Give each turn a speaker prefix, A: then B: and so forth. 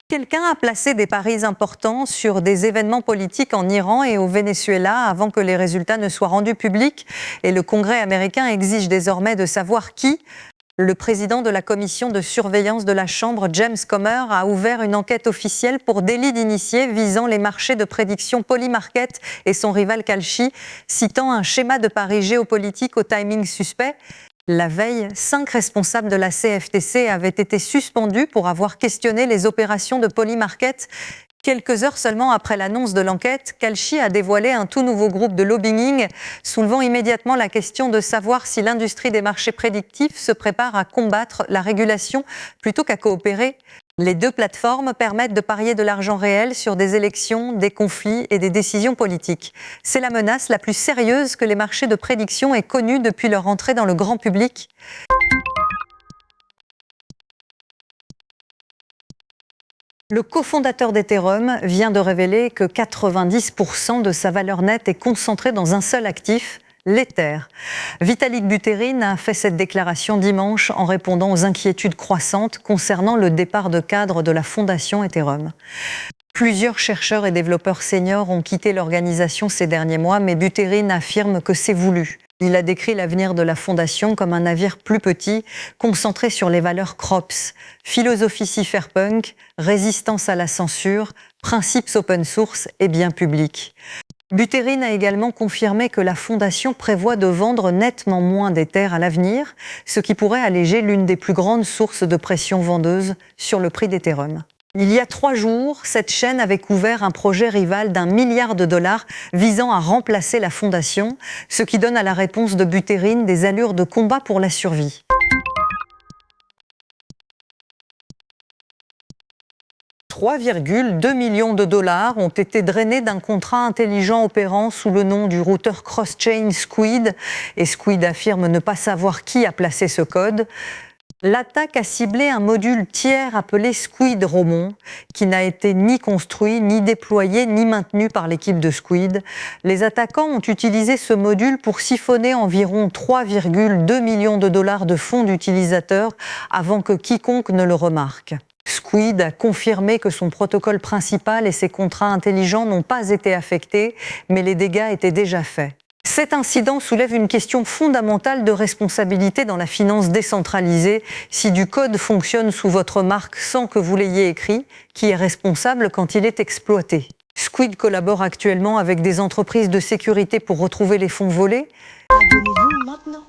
A: Quelqu'un a placé des paris importants sur des événements politiques en Iran et au Venezuela avant que les résultats ne soient rendus publics. Et le Congrès américain exige désormais de savoir qui. Le président de la commission de surveillance de la Chambre, James Comer, a ouvert une enquête officielle pour délit d'initié visant les marchés de prédiction Polymarket et son rival Kalshi, citant un schéma de paris géopolitique au timing suspect. La veille, 5 responsables de la CFTC avaient été suspendus pour avoir questionné les opérations de Polymarket. Quelques heures seulement après l'annonce de l'enquête, Kalshi a dévoilé un tout nouveau groupe de lobbying, soulevant immédiatement la question de savoir si l'industrie des marchés prédictifs se prépare à combattre la régulation plutôt qu'à coopérer. Les deux plateformes permettent de parier de l'argent réel sur des élections, des conflits et des décisions politiques. C'est la menace la plus sérieuse que les marchés de prédiction aient connue depuis leur entrée dans le grand public. Le cofondateur d'Ethereum vient de révéler que 90% de sa valeur nette est concentrée dans un seul actif, l'Ether. Vitalik Buterin a fait cette déclaration dimanche en répondant aux inquiétudes croissantes concernant le départ de cadres de la fondation Ethereum. Plusieurs chercheurs et développeurs seniors ont quitté l'organisation ces derniers mois, mais Buterin affirme que c'est voulu. Il a décrit l'avenir de la fondation comme un navire plus petit, concentré sur les valeurs CROPS, philosophie cypherpunk, résistance à la censure, principes open source et biens publics. Buterin a également confirmé que la fondation prévoit de vendre nettement moins d'Ether à l'avenir, ce qui pourrait alléger l'une des plus grandes sources de pression vendeuse sur le prix d'Ethereum. Il y a 3 jours, cette chaîne avait couvert un projet rival d'1 milliard de dollars visant à remplacer la fondation, ce qui donne à la réponse de Buterin des allures de combat pour la survie. « 3,2 millions de dollars ont été drainés d'un contrat intelligent opérant sous le nom du routeur cross-chain Squid, et Squid affirme ne pas savoir qui a placé ce code. L'attaque a ciblé un module tiers appelé Squid Romon, qui n'a été ni construit, ni déployé, ni maintenu par l'équipe de Squid. Les attaquants ont utilisé ce module pour siphonner environ 3,2 millions de dollars de fonds d'utilisateurs avant que quiconque ne le remarque. Squid a confirmé que son protocole principal et ses contrats intelligents n'ont pas été affectés, mais les dégâts étaient déjà faits. Cet incident soulève une question fondamentale de responsabilité dans la finance décentralisée. Si du code fonctionne sous votre marque sans que vous l'ayez écrit, qui est responsable quand il est exploité ? Squid collabore actuellement avec des entreprises de sécurité pour retrouver les fonds volés.
B: Abonnez-vous maintenant.